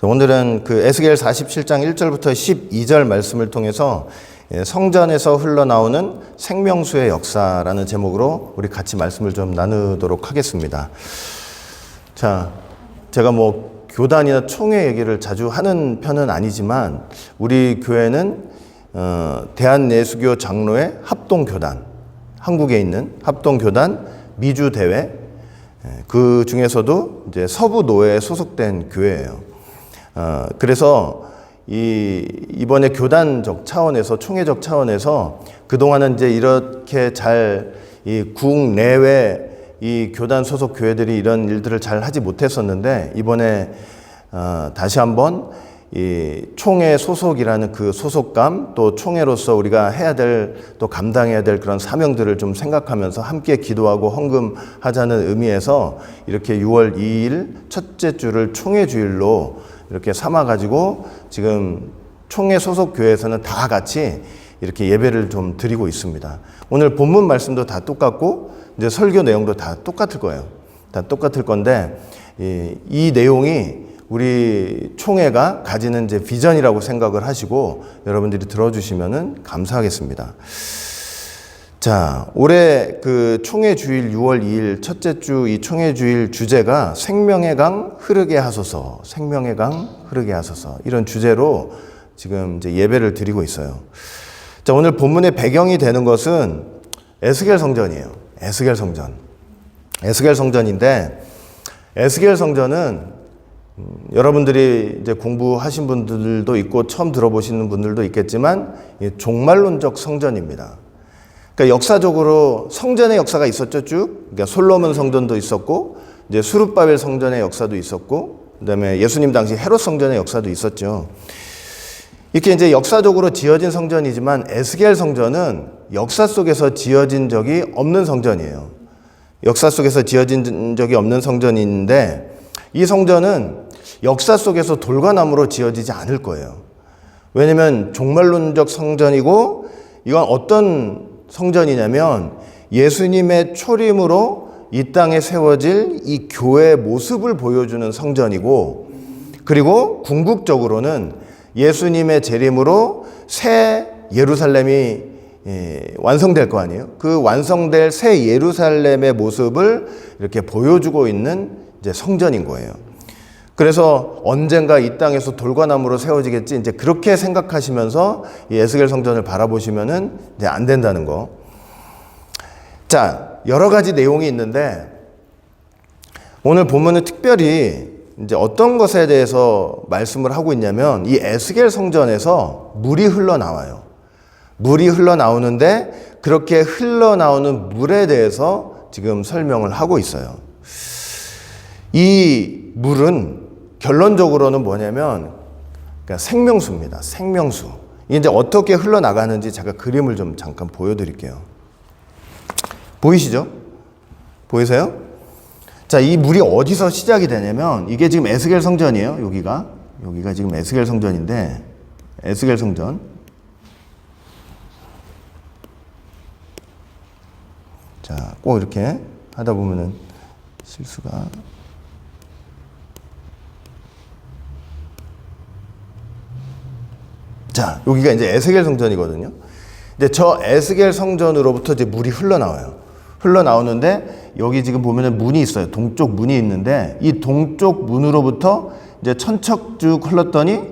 오늘은 그 에스겔 47장 1절부터 12절 말씀을 통해서 성전에서 흘러나오는 생명수의 역사라는 제목으로 우리 같이 말씀을 좀 나누도록 하겠습니다. 자, 제가 교단이나 총회 얘기를 자주 하는 편은 아니지만 우리 교회는 대한예수교 장로회 합동교단, 한국에 있는 합동교단 미주대회, 그 중에서도 이제 서부노회에 소속된 교회예요. 그래서 이번에 교단적 차원에서, 총회적 차원에서 그동안은 이제 이렇게 이 국내외 이 교단 소속 교회들이 이런 일들을 잘 하지 못했었는데, 이번에 다시 한번 이 총회 소속이라는 그 소속감, 또 총회로서 우리가 해야 될, 또 감당해야 될 그런 사명들을 좀 생각하면서 함께 기도하고 헌금하자는 의미에서 이렇게 6월 2일 첫째 주를 총회 주일로 이렇게 삼아가지고 지금 총회 소속 교회에서는 다 같이 이렇게 예배를 좀 드리고 있습니다. 오늘 본문 말씀도 다 똑같고 이제 설교 내용도 다 똑같을 거예요. 다 똑같을 건데 이 내용이 우리 총회가 가지는 이제 비전이라고 생각을 하시고 여러분들이 들어주시면은 감사하겠습니다. 자, 올해 그 총회 주일 6월 2일 첫째 주 이 총회 주일 주제가 생명의 강 흐르게 하소서, 생명의 강 흐르게 하소서, 이런 주제로 지금 이제 예배를 드리고 있어요. 자, 오늘 본문의 배경이 되는 것은 에스겔 성전이에요. 에스겔 성전. 에스겔 성전인데, 에스겔 성전은 여러분들이 이제 공부하신 분들도 있고 처음 들어보시는 분들도 있겠지만 종말론적 성전입니다. 그러니까 역사적으로 성전의 역사가 있었죠, 쭉. 그러니까 솔로몬 성전도 있었고, 이제 수룹바벨 성전의 역사도 있었고, 그다음에 예수님 당시 헤롯 성전의 역사도 있었죠. 이렇게 이제 역사적으로 지어진 성전이지만 에스겔 성전은 역사 속에서 지어진 적이 없는 성전이에요. 역사 속에서 지어진 적이 없는 성전인데, 이 성전은 역사 속에서 돌과 나무로 지어지지 않을 거예요. 왜냐면 종말론적 성전이고, 이건 어떤 성전이냐면 예수님의 초림으로 이 땅에 세워질 이 교회의 모습을 보여주는 성전이고, 그리고 궁극적으로는 예수님의 재림으로 새 예루살렘이 완성될 거 아니에요. 그 완성될 새 예루살렘의 모습을 이렇게 보여주고 있는 이제 성전인 거예요. 그래서 언젠가 이 땅에서 돌과 나무로 세워지겠지, 이제 그렇게 생각하시면서 이 에스겔 성전을 바라보시면은 이제 안 된다는 거. 자, 여러 가지 내용이 있는데 오늘 본문은 특별히 이제 어떤 것에 대해서 말씀을 하고 있냐면, 이 에스겔 성전에서 물이 흘러나와요. 물이 흘러나오는데 그렇게 흘러나오는 물에 대해서 지금 설명을 하고 있어요. 이 물은 결론적으로는 뭐냐면, 그러니까 생명수입니다. 생명수. 이제 어떻게 흘러나가는지 제가 그림을 좀 잠깐 보여드릴게요. 보이시죠? 보이세요? 자, 이 물이 어디서 시작이 되냐면, 이게 지금 에스겔 성전이에요. 여기가 지금 에스겔 성전인데, 에스겔 성전. 자, 꼭 이렇게 하다 보면은 실수가. 자, 여기가 이제 에스겔 성전이거든요. 근데 저 에스겔 성전으로부터 이제 물이 흘러나와요. 흘러나오는데 여기 지금 보면은 문이 있어요. 동쪽 문이 있는데 이 동쪽 문으로부터 이제 천척 쭉 흘렀더니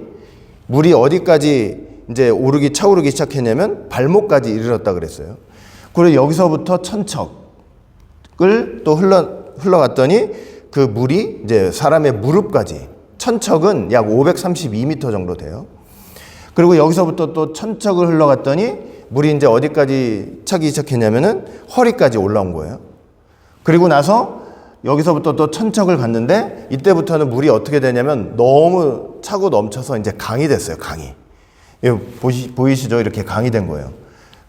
물이 어디까지 이제 차오르기 시작했냐면 발목까지 이르렀다 그랬어요. 그리고 여기서부터 천척을 또 흘러갔더니 그 물이 이제 사람의 무릎까지, 천척은 약 532m 정도 돼요. 그리고 여기서부터 또 천척을 흘러갔더니 물이 이제 어디까지 차기 시작했냐면은 허리까지 올라온 거예요. 그리고 나서 여기서부터 또 천척을 갔는데 이때부터는 물이 어떻게 되냐면 너무 차고 넘쳐서 이제 강이 됐어요. 강이. 보이시죠? 이렇게 강이 된 거예요.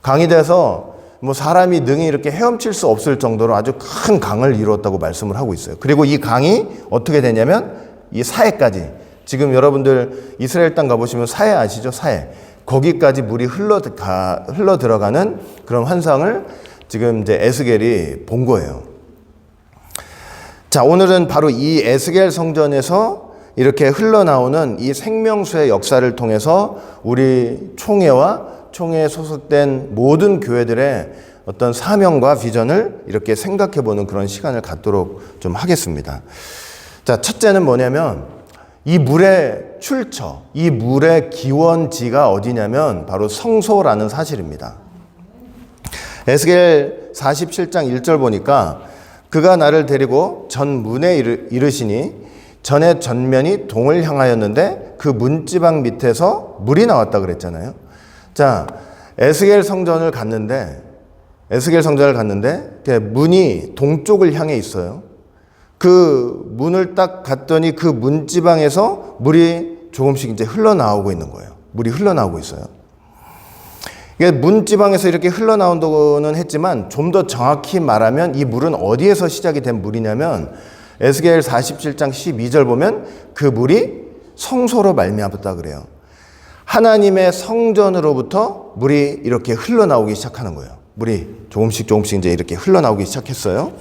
강이 돼서 사람이 능히 이렇게 헤엄칠 수 없을 정도로 아주 큰 강을 이루었다고 말씀을 하고 있어요. 그리고 이 강이 어떻게 되냐면 이 사해까지, 지금 여러분들 이스라엘 땅 가보시면 사해 아시죠? 사해. 거기까지 물이 흘러 들어가는 그런 환상을 지금 이제 에스겔이 본 거예요. 자, 오늘은 바로 이 에스겔 성전에서 이렇게 흘러나오는 이 생명수의 역사를 통해서 우리 총회와 총회에 소속된 모든 교회들의 어떤 사명과 비전을 이렇게 생각해 보는 그런 시간을 갖도록 좀 하겠습니다. 자, 첫째는 뭐냐면 이 물의 출처, 이 물의 기원지가 어디냐면 바로 성소라는 사실입니다. 에스겔 47장 1절 보니까 그가 나를 데리고 전문에 이르시니 전의 전면이 동을 향하였는데 그 문지방 밑에서 물이 나왔다 그랬잖아요. 자, 에스겔 성전을 갔는데 문이 동쪽을 향해 있어요. 그 문을 딱 갔더니 그 문지방에서 물이 조금씩 이제 흘러나오고 있는 거예요. 물이 흘러나오고 있어요. 이게 문지방에서 이렇게 흘러나온다고는 했지만 좀 더 정확히 말하면 이 물은 어디에서 시작이 된 물이냐면 에스겔 47장 12절 보면 그 물이 성소로 말미암았다 그래요. 하나님의 성전으로부터 물이 이렇게 흘러나오기 시작하는 거예요. 물이 조금씩 이제 이렇게 흘러나오기 시작했어요.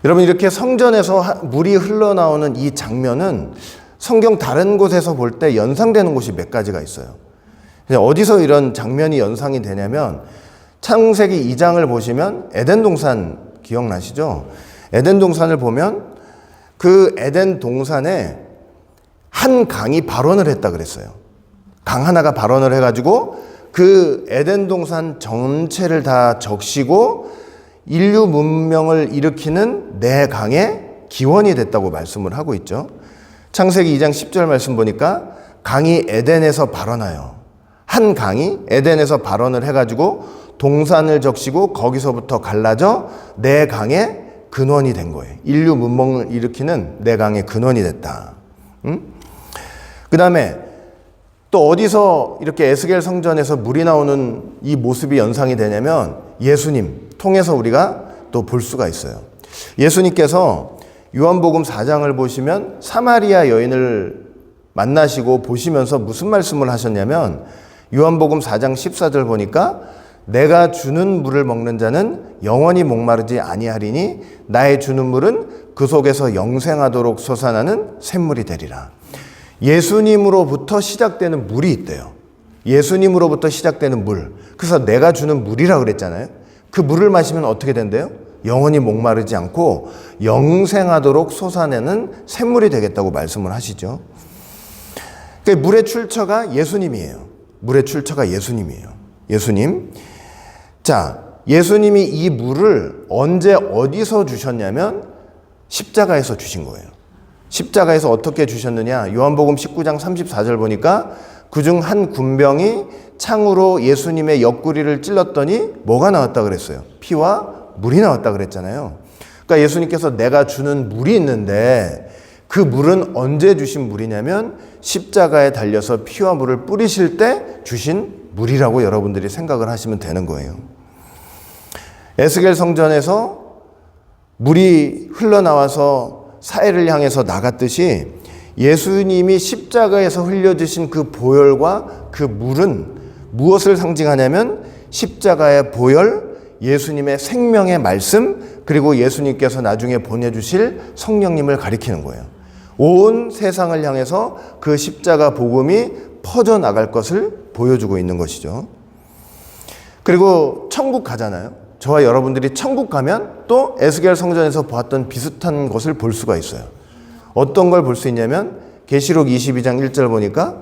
여러분, 이렇게 성전에서 물이 흘러나오는 이 장면은 성경 다른 곳에서 볼 때 연상되는 곳이 몇 가지가 있어요. 어디서 이런 장면이 연상이 되냐면 창세기 2장을 보시면 에덴 동산 기억나시죠? 에덴 동산을 보면 그 에덴 동산에 한 강이 발원을 했다 그랬어요. 강 하나가 발원을 해가지고 그 에덴 동산 전체를 다 적시고 인류 문명을 일으키는 네 강의 기원이 됐다고 말씀을 하고 있죠. 창세기 2장 10절 말씀 보니까 강이 에덴에서 발원하여, 한 강이 에덴에서 발원을 해가지고 동산을 적시고 거기서부터 갈라져 네 강의 근원이 된 거예요. 인류 문명을 일으키는 네 강의 근원이 됐다. 그 다음에 또 어디서 이렇게 에스겔 성전에서 물이 나오는 이 모습이 연상이 되냐면 예수님 통해서 우리가 또 볼 수가 있어요. 예수님께서 요한복음 4장을 보시면 사마리아 여인을 만나시고 보시면서 무슨 말씀을 하셨냐면 요한복음 4장 14절 보니까 내가 주는 물을 먹는 자는 영원히 목마르지 아니하리니 나의 주는 물은 그 속에서 영생하도록 솟아나는 샘물이 되리라. 예수님으로부터 시작되는 물이 있대요. 예수님으로부터 시작되는 물. 그래서 내가 주는 물이라 그랬잖아요. 그 물을 마시면 어떻게 된대요? 영원히 목마르지 않고 영생하도록 솟아내는 샘물이 되겠다고 말씀을 하시죠. 그러니까 물의 출처가 예수님이에요. 물의 출처가 예수님이에요. 예수님. 자, 예수님이 이 물을 언제 어디서 주셨냐면 십자가에서 주신 거예요. 십자가에서 어떻게 주셨느냐? 요한복음 19장 34절 보니까 그중 한 군병이 창으로 예수님의 옆구리를 찔렀더니 뭐가 나왔다 그랬어요? 피와 물이 나왔다 그랬잖아요. 그러니까 예수님께서 내가 주는 물이 있는데 그 물은 언제 주신 물이냐면 십자가에 달려서 피와 물을 뿌리실 때 주신 물이라고 여러분들이 생각을 하시면 되는 거예요. 에스겔 성전에서 물이 흘러나와서 사해를 향해서 나갔듯이 예수님이 십자가에서 흘려주신 그 보혈과 그 물은 무엇을 상징하냐면 십자가의 보혈, 예수님의 생명의 말씀, 그리고 예수님께서 나중에 보내주실 성령님을 가리키는 거예요. 온 세상을 향해서 그 십자가 복음이 퍼져나갈 것을 보여주고 있는 것이죠. 그리고 천국 가잖아요. 저와 여러분들이 천국 가면 또 에스겔 성전에서 보았던 비슷한 것을 볼 수가 있어요. 어떤 걸 볼 수 있냐면 계시록 22장 1절 보니까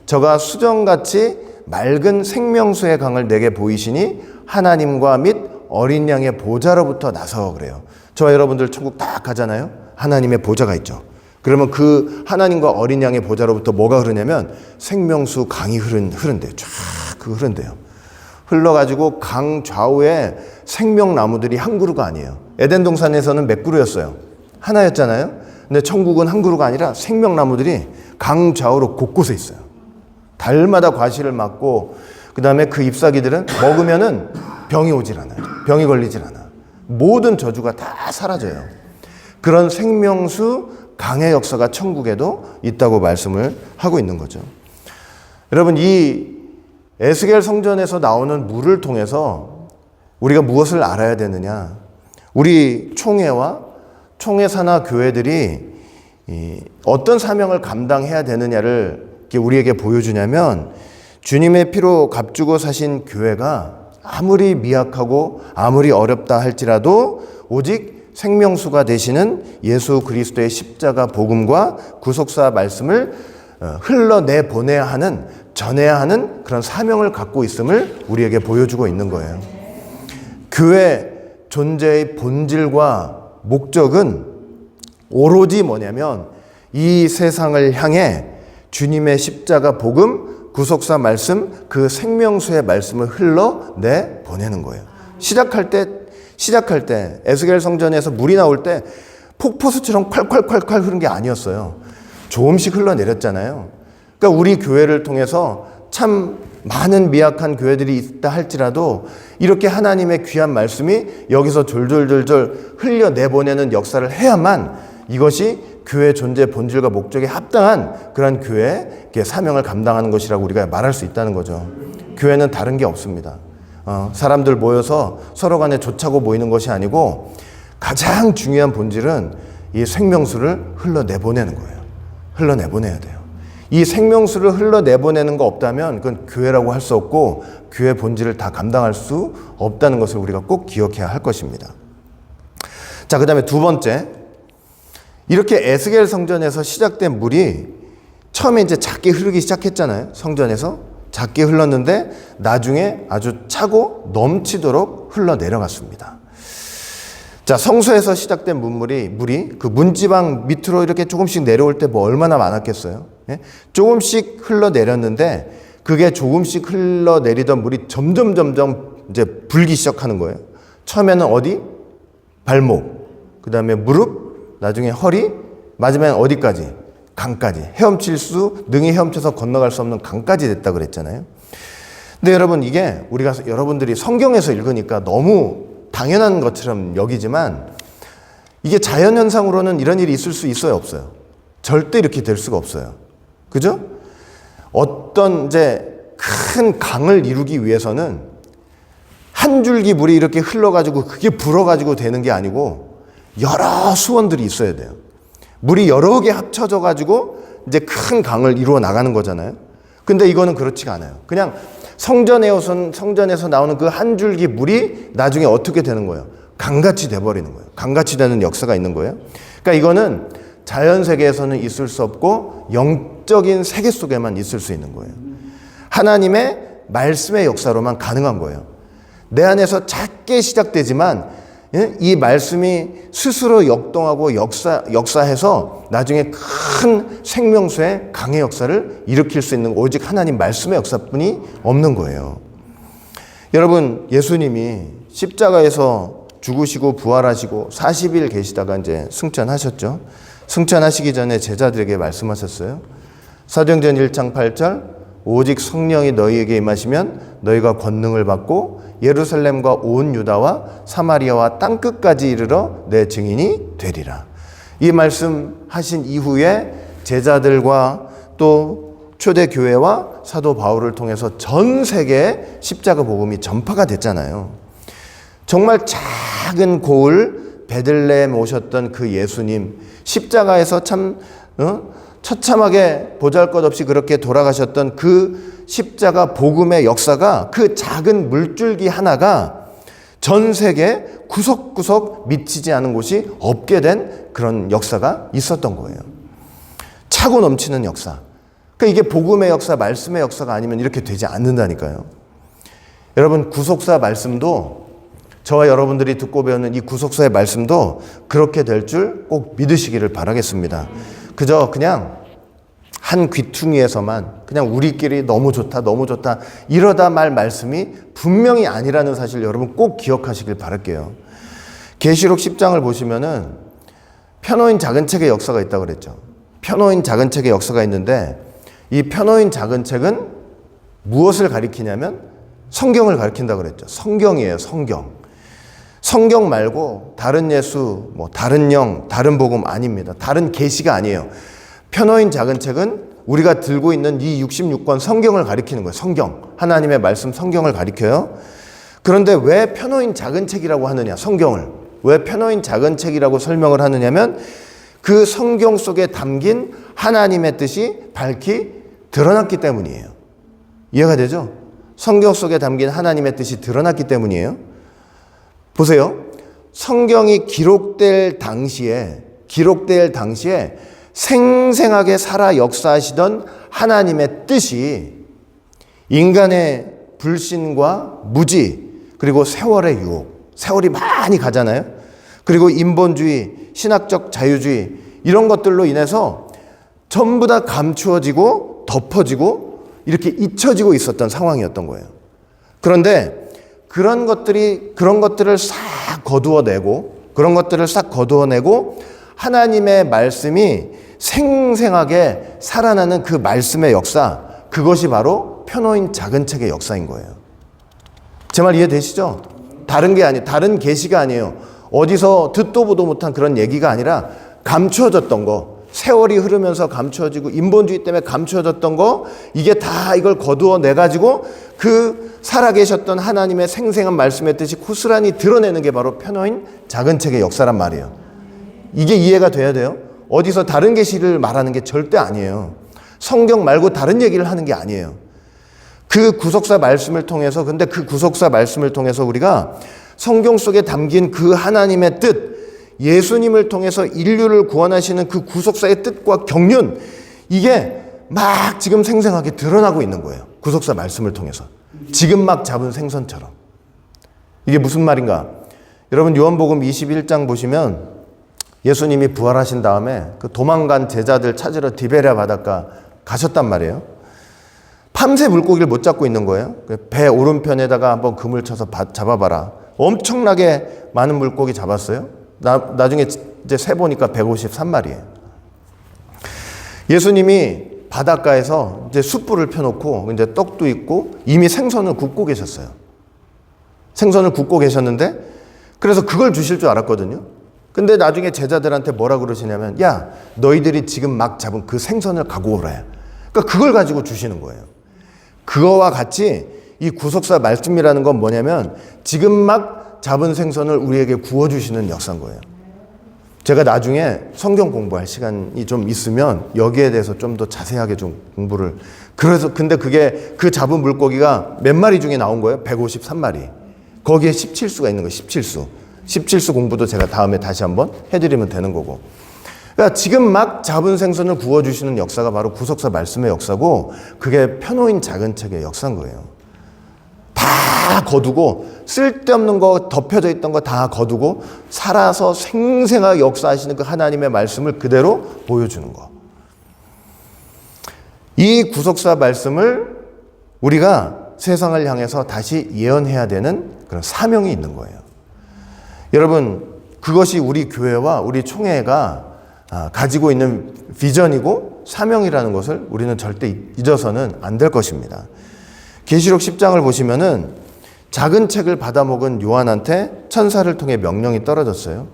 저가 수정같이 맑은 생명수의 강을 내게 보이시니 하나님과 및 어린 양의 보좌로부터 나서 그래요. 저와 여러분들 천국 딱 가잖아요. 하나님의 보좌가 있죠. 그러면 그 하나님과 어린 양의 보좌로부터 뭐가 흐르냐면 생명수 강이 흐른대요. 쫙 흐른대요. 흘러가지고 강 좌우에 생명나무들이 한 그루가 아니에요. 에덴 동산에서는 몇 그루였어요? 하나였잖아요. 근데 천국은 한 그루가 아니라 생명나무들이 강 좌우로 곳곳에 있어요. 달마다 과실을 맞고 그 다음에 그 잎사귀들은 먹으면은 병이 오질 않아요. 병이 걸리질 않아. 모든 저주가 다 사라져요. 그런 생명수 강의 역사가 천국에도 있다고 말씀을 하고 있는 거죠. 여러분, 이 에스겔 성전에서 나오는 물을 통해서 우리가 무엇을 알아야 되느냐? 우리 총회와 총회 산하 교회들이 어떤 사명을 감당해야 되느냐를 우리에게 보여주냐면, 주님의 피로 값주고 사신 교회가 아무리 미약하고 아무리 어렵다 할지라도 오직 생명수가 되시는 예수 그리스도의 십자가 복음과 구속사 말씀을 흘러내보내야 하는, 전해야 하는 그런 사명을 갖고 있음을 우리에게 보여주고 있는 거예요. 교회 존재의 본질과 목적은 오로지 뭐냐면 이 세상을 향해 주님의 십자가 복음, 구속사 말씀, 그 생명수의 말씀을 흘러내 보내는 거예요. 시작할 때 에스겔 성전에서 물이 나올 때 폭포수처럼 콸콸콸콸 흐른 게 아니었어요. 조금씩 흘러내렸잖아요. 그러니까 우리 교회를 통해서 참 많은 미약한 교회들이 있다 할지라도 이렇게 하나님의 귀한 말씀이 여기서 졸졸졸졸 흘려내보내는 역사를 해야만 이것이 교회 존재 본질과 목적에 합당한 그런 교회의 사명을 감당하는 것이라고 우리가 말할 수 있다는 거죠. 교회는 다른 게 없습니다. 사람들 모여서 서로 간에 좋자고 모이는 것이 아니고 가장 중요한 본질은 이 생명수를 흘러내보내는 거예요. 흘러내보내야 돼요. 이 생명수를 흘러내보내는 거 없다면 그건 교회라고 할 수 없고 교회 본질을 다 감당할 수 없다는 것을 우리가 꼭 기억해야 할 것입니다. 자, 그 다음에 두 번째, 이렇게 에스겔 성전에서 시작된 물이 처음에 이제 작게 흐르기 시작했잖아요. 성전에서 작게 흘렀는데 나중에 아주 차고 넘치도록 흘러내려갔습니다. 자, 성소에서 시작된 물이 그 문지방 밑으로 이렇게 조금씩 내려올 때 뭐 얼마나 많았겠어요. 예? 조금씩 흘러내렸는데 그게 조금씩 흘러내리던 물이 점점 이제 불기 시작하는 거예요. 처음에는 어디? 발목, 그 다음에 무릎, 나중에 허리, 마지막엔 어디까지? 강까지. 능히 헤엄쳐서 건너갈 수 없는 강까지 됐다 그랬잖아요. 근데 여러분, 이게 여러분들이 성경에서 읽으니까 너무 당연한 것처럼 여기지만 이게 자연현상으로는 이런 일이 있을 수 있어요, 없어요? 절대 이렇게 될 수가 없어요. 그죠? 어떤 이제 큰 강을 이루기 위해서는 한 줄기 물이 이렇게 흘러가지고 그게 불어가지고 되는 게 아니고 여러 수원들이 있어야 돼요. 물이 여러 개 합쳐져가지고 이제 큰 강을 이루어 나가는 거잖아요. 근데 이거는 그렇지가 않아요. 그냥 성전에서 나오는 그 한 줄기 물이 나중에 어떻게 되는 거예요? 강같이 돼버리는 거예요. 강같이 되는 역사가 있는 거예요. 그러니까 이거는 자연 세계에서는 있을 수 없고 영적인 세계 속에만 있을 수 있는 거예요. 하나님의 말씀의 역사로만 가능한 거예요. 내 안에서 작게 시작되지만 이 말씀이 스스로 역동하고 역사해서 나중에 큰 생명수의 강의 역사를 일으킬 수 있는 오직 하나님 말씀의 역사뿐이 없는 거예요. 여러분, 예수님이 십자가에서 죽으시고 부활하시고 40일 계시다가 이제 승천하셨죠. 승천하시기 전에 제자들에게 말씀하셨어요. 사도행전 1장 8절, 오직 성령이 너희에게 임하시면 너희가 권능을 받고 예루살렘과 온 유다와 사마리아와 땅끝까지 이르러 내 증인이 되리라. 이 말씀 하신 이후에 제자들과 또 초대교회와 사도 바울을 통해서 전 세계에 십자가 복음이 전파가 됐잖아요. 정말 작은 고을 베들레헴 오셨던 그 예수님, 십자가에서 참 처참하게 보잘것없이 그렇게 돌아가셨던 그 십자가 복음의 역사가, 그 작은 물줄기 하나가 전 세계 구석구석 미치지 않은 곳이 없게 된 그런 역사가 있었던 거예요. 차고 넘치는 역사. 그러니까 이게 복음의 역사, 말씀의 역사가 아니면 이렇게 되지 않는다니까요. 여러분, 구속사 말씀도, 저와 여러분들이 듣고 배우는 이 구속사의 말씀도 그렇게 될 줄 꼭 믿으시기를 바라겠습니다. 그저 그냥 한 귀퉁이에서만 그냥 우리끼리 너무 좋다 이러다 말 말씀이 분명히 아니라는 사실 여러분 꼭 기억하시길 바랄게요. 계시록 10장을 보시면은 펴놓인 작은 책의 역사가 있다고 그랬죠. 펴놓인 작은 책의 역사가 있는데 이 펴놓인 작은 책은 무엇을 가리키냐면 성경을 가리킨다고 그랬죠. 성경이에요, 성경. 성경 말고 다른 예수, 다른 영, 다른 복음 아닙니다. 다른 계시가 아니에요. 펴놓인 작은 책은 우리가 들고 있는 이 66권 성경을 가리키는 거예요. 성경. 하나님의 말씀 성경을 가리켜요. 그런데 왜 펴놓인 작은 책이라고 하느냐, 성경을. 왜 펴놓인 작은 책이라고 설명을 하느냐면 그 성경 속에 담긴 하나님의 뜻이 밝히 드러났기 때문이에요. 이해가 되죠? 성경 속에 담긴 하나님의 뜻이 드러났기 때문이에요. 보세요. 성경이 기록될 당시에 생생하게 살아 역사하시던 하나님의 뜻이 인간의 불신과 무지, 그리고 세월의 유혹, 세월이 많이 가잖아요. 그리고 인본주의, 신학적 자유주의 이런 것들로 인해서 전부 다 감추어지고 덮어지고 이렇게 잊혀지고 있었던 상황이었던 거예요. 그런데 그런 것들을 싹 거두어내고 하나님의 말씀이 생생하게 살아나는 그 말씀의 역사, 그것이 바로 펴놓인 작은 책의 역사인 거예요. 제 말 이해되시죠? 다른 계시가 아니에요. 어디서 듣도 보도 못한 그런 얘기가 아니라 감추어졌던 거, 세월이 흐르면서 감추어지고 인본주의 때문에 감추어졌던 거, 이게 다 이걸 거두어내가지고 그 살아계셨던 하나님의 생생한 말씀의 뜻이 고스란히 드러내는 게 바로 펴놓인 작은 책의 역사란 말이에요. 이게 이해가 돼야 돼요. 어디서 다른 계시를 말하는 게 절대 아니에요. 성경 말고 다른 얘기를 하는 게 아니에요. 그 구속사 말씀을 통해서 우리가 성경 속에 담긴 그 하나님의 뜻, 예수님을 통해서 인류를 구원하시는 그 구속사의 뜻과 경륜, 이게 막 지금 생생하게 드러나고 있는 거예요. 구속사 말씀을 통해서. 지금 막 잡은 생선처럼. 이게 무슨 말인가? 여러분 요한복음 21장 보시면 예수님이 부활하신 다음에 그 도망간 제자들 찾으러 디베랴 바닷가 가셨단 말이에요. 밤새 물고기를 못 잡고 있는 거예요. 배 오른편에다가 한번 그물 쳐서 잡아봐라. 엄청나게 많은 물고기 잡았어요. 나중에 이제 세보니까 153마리예요. 예수님이 바닷가에서 이제 숯불을 펴놓고 이제 떡도 있고 이미 생선을 굽고 계셨어요. 생선을 굽고 계셨는데 그래서 그걸 주실 줄 알았거든요. 근데 나중에 제자들한테 뭐라 그러시냐면, 야, 너희들이 지금 막 잡은 그 생선을 갖고 오라. 그러니까 그걸 가지고 주시는 거예요. 그거와 같이 이 구속사 말씀이라는 건 뭐냐면 지금 막 잡은 생선을 우리에게 구워주시는 역사인 거예요. 제가 나중에 성경 공부할 시간이 좀 있으면 여기에 대해서 좀 더 자세하게 좀 공부를. 근데 그게 그 잡은 물고기가 몇 마리 중에 나온 거예요? 153마리. 거기에 17수가 있는 거예요. 17수 공부도 제가 다음에 다시 한번 해드리면 되는 거고. 그러니까 지금 막 잡은 생선을 구워주시는 역사가 바로 구속사 말씀의 역사고, 그게 펴놓인 작은 책의 역사인 거예요. 다 거두고, 쓸데없는 거 덮여져 있던 거 다 거두고 살아서 생생하게 역사하시는 그 하나님의 말씀을 그대로 보여주는 거. 이 구속사 말씀을 우리가 세상을 향해서 다시 예언해야 되는 그런 사명이 있는 거예요. 여러분, 그것이 우리 교회와 우리 총회가 가지고 있는 비전이고 사명이라는 것을 우리는 절대 잊어서는 안 될 것입니다. 계시록 10장을 보시면은 작은 책을 받아먹은 요한한테 천사를 통해 명령이 떨어졌어요.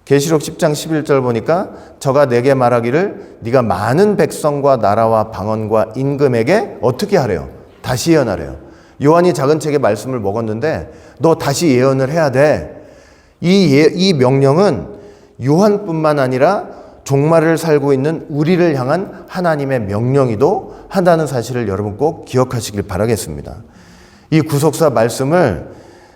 계시록 10장 11절 보니까 저가 내게 말하기를 네가 많은 백성과 나라와 방언과 임금에게 어떻게 하래요? 다시 예언하래요. 요한이 작은 책의 말씀을 먹었는데 너 다시 예언을 해야 돼. 이 명령은 요한뿐만 아니라 종말을 살고 있는 우리를 향한 하나님의 명령이도 한다는 사실을 여러분 꼭 기억하시길 바라겠습니다. 이 구속사 말씀을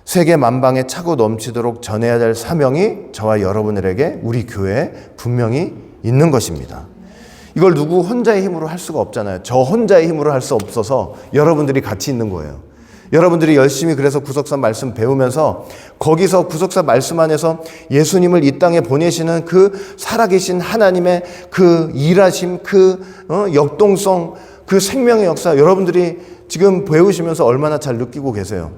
세계 만방에 차고 넘치도록 전해야 될 사명이 저와 여러분들에게 우리 교회에 분명히 있는 것입니다. 이걸 누구 혼자의 힘으로 할 수가 없잖아요. 저 혼자의 힘으로 할 수 없어서 여러분들이 같이 있는 거예요. 여러분들이 열심히 그래서 구속사 말씀 배우면서 거기서 구속사 말씀 안에서 예수님을 이 땅에 보내시는 그 살아계신 하나님의 그 일하심, 그 역동성, 그 생명의 역사 여러분들이 지금 배우시면서 얼마나 잘 느끼고 계세요.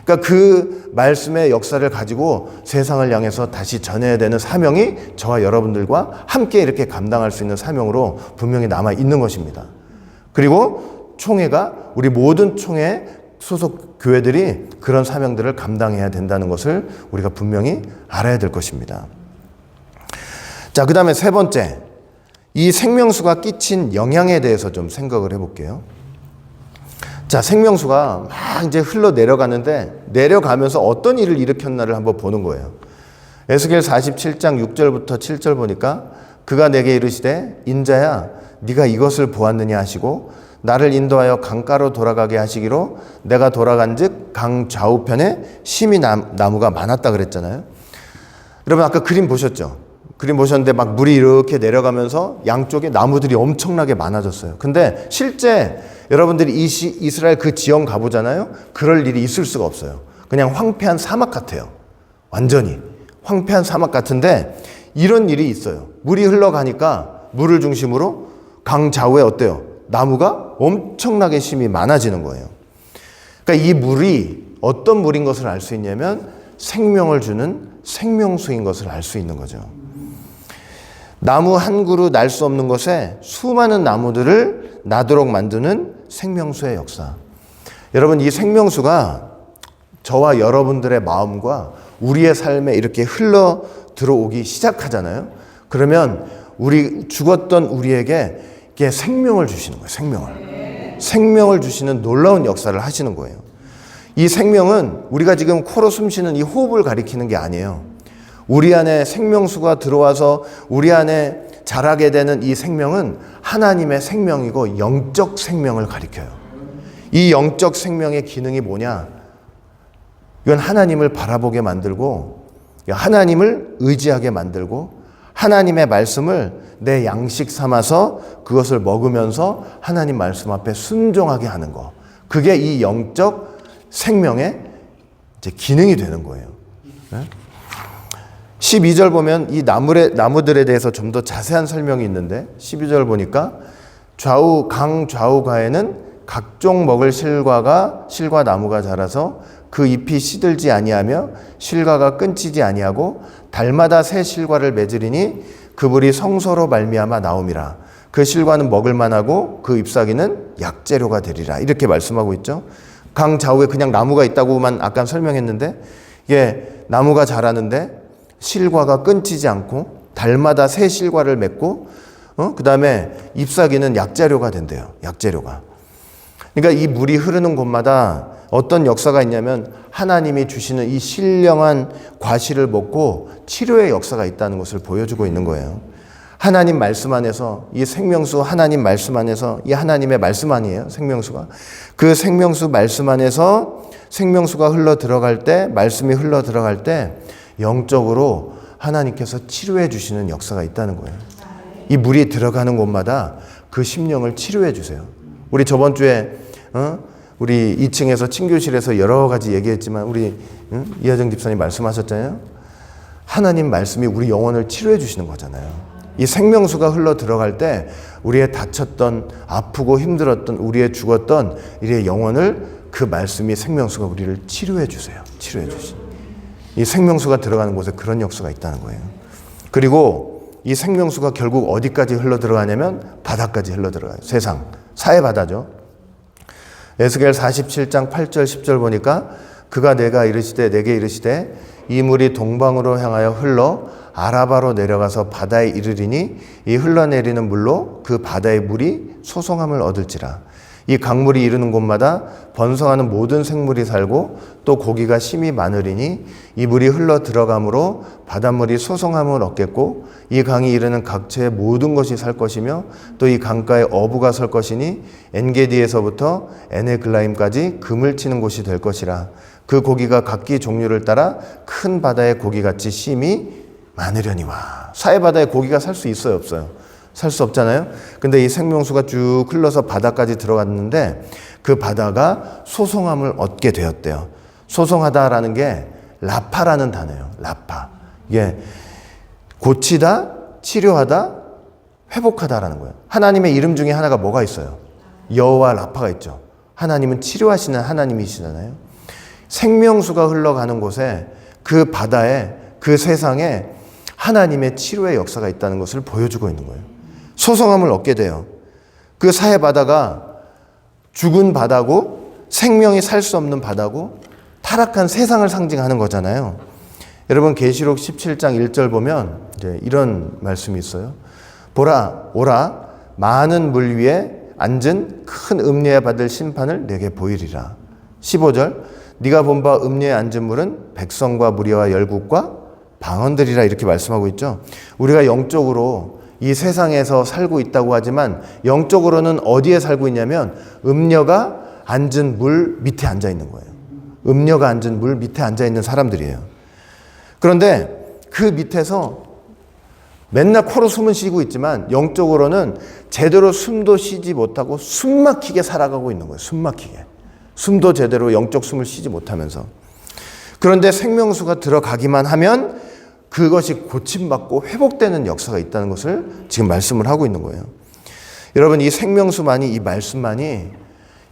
그러니까 그 말씀의 역사를 가지고 세상을 향해서 다시 전해야 되는 사명이 저와 여러분들과 함께 이렇게 감당할 수 있는 사명으로 분명히 남아 있는 것입니다. 그리고 총회가 우리 모든 총회 소속 교회들이 그런 사명들을 감당해야 된다는 것을 우리가 분명히 알아야 될 것입니다. 자, 그 다음에 세 번째, 이 생명수가 끼친 영향에 대해서 좀 생각을 해볼게요. 자, 생명수가 막 이제 흘러 내려가는데 내려가면서 어떤 일을 일으켰나를 한번 보는 거예요. 에스겔 47장 6절부터 7절 보니까 그가 내게 이르시되 인자야 네가 이것을 보았느냐 하시고 나를 인도하여 강가로 돌아가게 하시기로 내가 돌아간즉 강 좌우편에 심히 나무가 많았다 그랬잖아요. 여러분 아까 그림 보셨죠? 그림 보셨는데 막 물이 이렇게 내려가면서 양쪽에 나무들이 엄청나게 많아졌어요. 근데 실제 여러분들이 이스라엘 그 지형 가보잖아요. 그럴 일이 있을 수가 없어요. 그냥 황폐한 사막 같아요. 완전히 황폐한 사막 같은데 이런 일이 있어요. 물이 흘러가니까 물을 중심으로 강 좌우에 어때요? 나무가 엄청나게 심이 많아지는 거예요. 그러니까 이 물이 어떤 물인 것을 알 수 있냐면 생명을 주는 생명수인 것을 알 수 있는 거죠. 나무 한 그루 날 수 없는 것에 수많은 나무들을 나도록 만드는 생명수의 역사. 여러분 이 생명수가 저와 여러분들의 마음과 우리의 삶에 이렇게 흘러 들어오기 시작하잖아요. 그러면 우리 죽었던 우리에게 이게 생명을 주시는 거예요. 생명을 주시는 놀라운 역사를 하시는 거예요. 이 생명은 우리가 지금 코로 숨쉬는 이 호흡을 가리키는 게 아니에요. 우리 안에 생명수가 들어와서 우리 안에 자라게 되는 이 생명은 하나님의 생명이고 영적 생명을 가리켜요. 이 영적 생명의 기능이 뭐냐? 이건 하나님을 바라보게 만들고 하나님을 의지하게 만들고 하나님의 말씀을 내 양식 삼아서 그것을 먹으면서 하나님 말씀 앞에 순종하게 하는 거. 그게 이 영적 생명의 이제 기능이 되는 거예요. 12절 보면 이 나무들에 대해서 좀 더 자세한 설명이 있는데 12절 보니까 강 좌우가에는 각종 먹을 실과 나무가 자라서 그 잎이 시들지 아니하며 실과가 끊지지 아니하고 달마다 새 실과를 맺으리니 그 물이 성소로 말미암아 나옴이라. 그 실과는 먹을 만하고 그 잎사귀는 약재료가 되리라. 이렇게 말씀하고 있죠. 강 좌우에 그냥 나무가 있다고만 아까 설명했는데 이게 나무가 자라는데 실과가 끊지지 않고 달마다 새 실과를 맺고 그 다음에 잎사귀는 약재료가 된대요. 약재료가. 그러니까 이 물이 흐르는 곳마다 어떤 역사가 있냐면 하나님이 주시는 이 신령한 과실을 먹고 치료의 역사가 있다는 것을 보여주고 있는 거예요. 하나님 말씀 안에서 이 생명수 하나님 말씀 안에서 이 하나님의 말씀 아니에요. 생명수가. 그 생명수 말씀 안에서 생명수가 흘러 들어갈 때 말씀이 흘러 들어갈 때 영적으로 하나님께서 치료해 주시는 역사가 있다는 거예요. 이 물이 들어가는 곳마다 그 심령을 치료해 주세요. 우리 저번 주에 우리 2층에서 친교실에서 여러 가지 얘기했지만 우리 이하정 집사님 말씀하셨잖아요. 하나님 말씀이 우리 영혼을 치료해 주시는 거잖아요. 이 생명수가 흘러 들어갈 때 우리의 다쳤던 아프고 힘들었던 우리의 죽었던 우리의 영혼을 그 말씀이 생명수가 우리를 치료해 주세요. 치료해 주시. 이 생명수가 들어가는 곳에 그런 역사가 있다는 거예요. 그리고 이 생명수가 결국 어디까지 흘러 들어가냐면 바다까지 흘러 들어가요. 세상 사해 바다죠. 에스겔 47장 8절 10절 보니까 그가 내게 이르시되 이 물이 동방으로 향하여 흘러 아라바로 내려가서 바다에 이르리니 이 흘러내리는 물로 그 바다의 물이 소송함을 얻을지라. 이 강물이 이르는 곳마다 번성하는 모든 생물이 살고 또 고기가 심히 많으리니 이 물이 흘러 들어가므로 바닷물이 소송함을 얻겠고 이 강이 이르는 각처의 모든 것이 살 것이며 또 이 강가에 어부가 설 것이니 엔게디에서부터 에네글라임까지 금을 치는 곳이 될 것이라. 그 고기가 각기 종류를 따라 큰 바다의 고기같이 심히 많으려니와. 사해바다에 고기가 살 수 있어요, 없어요? 살 수 없잖아요. 근데 이 생명수가 쭉 흘러서 바다까지 들어갔는데 그 바다가 소송함을 얻게 되었대요. 소송하다라는 게 라파라는 단어예요. 라파. 이게 고치다, 치료하다, 회복하다라는 거예요. 하나님의 이름 중에 하나가 뭐가 있어요? 여호와 라파가 있죠. 하나님은 치료하시는 하나님이시잖아요. 생명수가 흘러가는 곳에 그 바다에 그 세상에 하나님의 치료의 역사가 있다는 것을 보여주고 있는 거예요. 소성함을 얻게 돼요. 그 사해 바다가 죽은 바다고 생명이 살 수 없는 바다고 타락한 세상을 상징하는 거잖아요. 여러분 계시록 17장 1절 보면 이제 이런 말씀이 있어요. 보라, 오라, 많은 물 위에 앉은 큰 음녀에 받을 심판을 내게 보이리라. 15절, 네가 본 바 음녀에 앉은 물은 백성과 무리와 열국과 방언들이라 이렇게 말씀하고 있죠. 우리가 영적으로 이 세상에서 살고 있다고 하지만 영적으로는 어디에 살고 있냐면 음녀가 앉은 물 밑에 앉아 있는 거예요. 음녀가 앉은 물 밑에 앉아 있는 사람들이에요. 그런데 그 밑에서 맨날 코로 숨은 쉬고 있지만 영적으로는 제대로 숨도 쉬지 못하고 숨막히게 살아가고 있는 거예요. 숨막히게. 숨도 제대로 영적 숨을 쉬지 못하면서. 그런데 생명수가 들어가기만 하면 그것이 고침받고 회복되는 역사가 있다는 것을 지금 말씀을 하고 있는 거예요. 여러분, 이 생명수만이, 이 말씀만이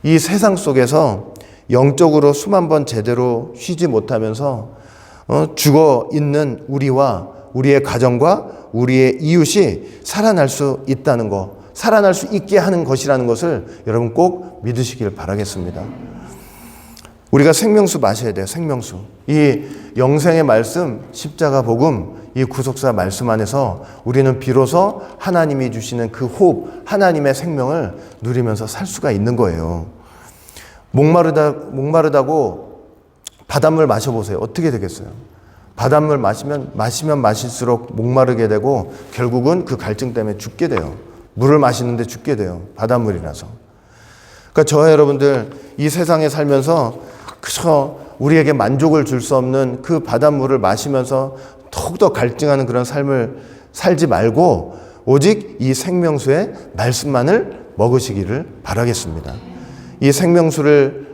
이 세상 속에서 영적으로 숨 한 번 제대로 쉬지 못하면서 죽어 있는 우리와 우리의 가정과 우리의 이웃이 살아날 수 있다는 것, 살아날 수 있게 하는 것이라는 것을 여러분 꼭 믿으시길 바라겠습니다. 우리가 생명수 마셔야 돼요. 생명수. 이 영생의 말씀, 십자가 복음, 이 구속사 말씀 안에서 우리는 비로소 하나님이 주시는 그 호흡, 하나님의 생명을 누리면서 살 수가 있는 거예요. 목마르다고 바닷물 마셔보세요. 어떻게 되겠어요? 바닷물 마시면 마실수록 목마르게 되고 결국은 그 갈증 때문에 죽게 돼요. 물을 마시는데 죽게 돼요. 바닷물이라서. 그러니까 저와 여러분들 이 세상에 살면서 그저 우리에게 만족을 줄 수 없는 그 바닷물을 마시면서 더욱더 갈증하는 그런 삶을 살지 말고 오직 이 생명수의 말씀만을 먹으시기를 바라겠습니다. 이 생명수를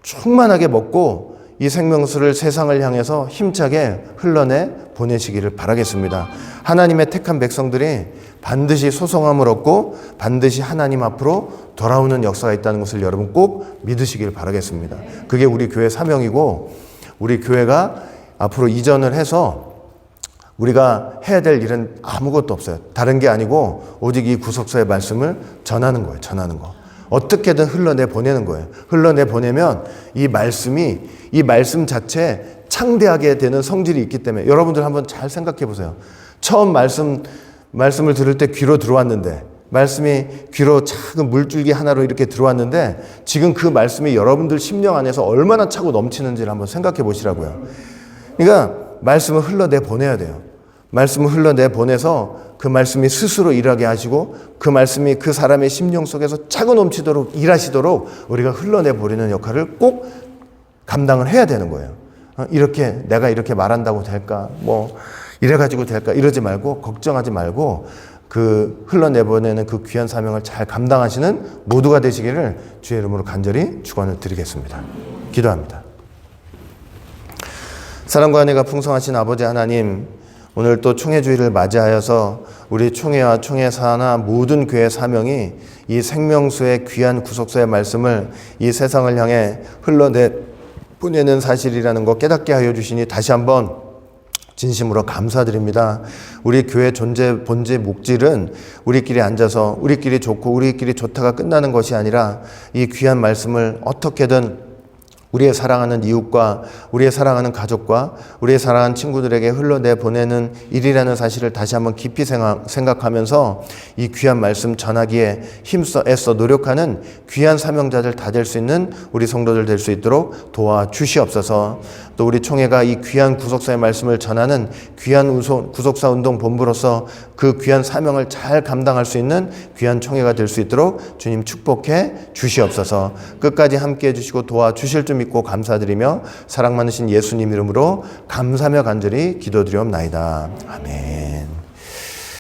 충만하게 먹고 이 생명수를 세상을 향해서 힘차게 흘러내 보내시기를 바라겠습니다. 하나님의 택한 백성들이 반드시 소성함을 얻고 반드시 하나님 앞으로 돌아오는 역사가 있다는 것을 여러분 꼭 믿으시길 바라겠습니다. 그게 우리 교회 사명이고 우리 교회가 앞으로 이전을 해서 우리가 해야 될 일은 아무것도 없어요. 다른 게 아니고 오직 이 구속사의 말씀을 전하는 거예요. 전하는 거. 어떻게든 흘러내 보내는 거예요. 흘러내 보내면 이 말씀이 이 말씀 자체에 창대하게 되는 성질이 있기 때문에 여러분들 한번 잘 생각해 보세요. 처음 말씀을 들을 때 귀로 들어왔는데 말씀이 귀로 작은 물줄기 하나로 이렇게 들어왔는데 지금 그 말씀이 여러분들 심령 안에서 얼마나 차고 넘치는지를 한번 생각해 보시라고요. 그러니까 말씀을 흘러내 보내야 돼요. 말씀을 흘러내 보내서 그 말씀이 스스로 일하게 하시고 그 말씀이 그 사람의 심령 속에서 차고 넘치도록 일하시도록 우리가 흘러내 버리는 역할을 꼭 감당을 해야 되는 거예요. 이렇게 내가 이렇게 말한다고 될까? 뭐 이래가지고 될까? 이러지 말고 걱정하지 말고 그 흘러내보내는 그 귀한 사명을 잘 감당하시는 모두가 되시기를 주의 이름으로 간절히 축원을 드리겠습니다. 기도합니다. 사랑과 은혜가 풍성하신 아버지 하나님, 오늘 또 총회주의를 맞이하여서 우리 총회와 총회사나 모든 교회 사명이 이 생명수의 귀한 구속사의 말씀을 이 세상을 향해 흘러내 보내는 사실이라는 거 깨닫게 하여 주시니 다시 한번 진심으로 감사드립니다. 우리 교회 존재, 본질, 목질은 우리끼리 앉아서 우리끼리 좋고 우리끼리 좋다가 끝나는 것이 아니라 이 귀한 말씀을 어떻게든 우리의 사랑하는 이웃과 우리의 사랑하는 가족과 우리의 사랑하는 친구들에게 흘러내 보내는 일이라는 사실을 다시 한번 깊이 생각하면서 이 귀한 말씀 전하기에 힘써 애써 노력하는 귀한 사명자들 다 될 수 있는 우리 성도들 될 수 있도록 도와주시옵소서. 또 우리 총회가 이 귀한 구속사의 말씀을 전하는 귀한 구속사 운동 본부로서 그 귀한 사명을 잘 감당할 수 있는 귀한 총회가 될 수 있도록 주님 축복해 주시옵소서. 끝까지 함께해 주시고 도와주실 줄 믿고 감사드리며 사랑 많으신 예수님 이름으로 감사하며 간절히 기도드리옵나이다. 아멘.